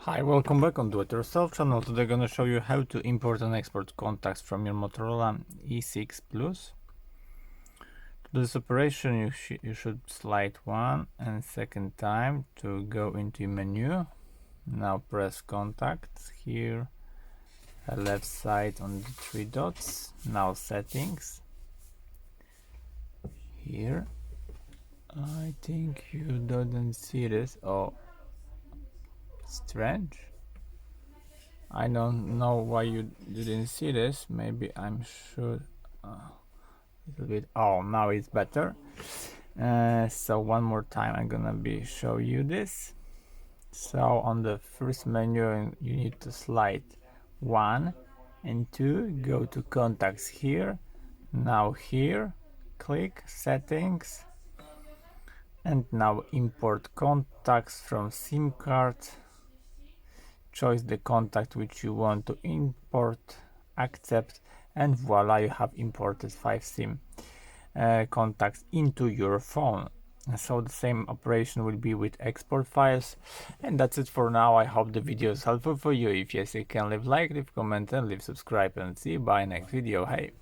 Hi, welcome back on Do It Yourself channel. Today I'm gonna show you how to import and export contacts from your Motorola E6 Plus. To do this operation, you should slide one and second time to go into menu. Now press contacts here, left side on the three dots. Now settings here. I think you didn't see this. Oh, strange. I don't know why you didn't see this. Maybe I'm sure a little bit. Oh, now it's better. So one more time I'm gonna show you this. So on the first menu you need to slide 1 and 2, go to contacts here. Now here click settings and now import contacts from SIM card. Choose the contact which you want to import, accept, and voila, you have imported 5 SIM contacts into your phone. So the same operation will be with export files. And that's it for now. I hope the video is helpful for you. If yes, you can leave like, leave comment, and leave subscribe, and see you by next video. Hey.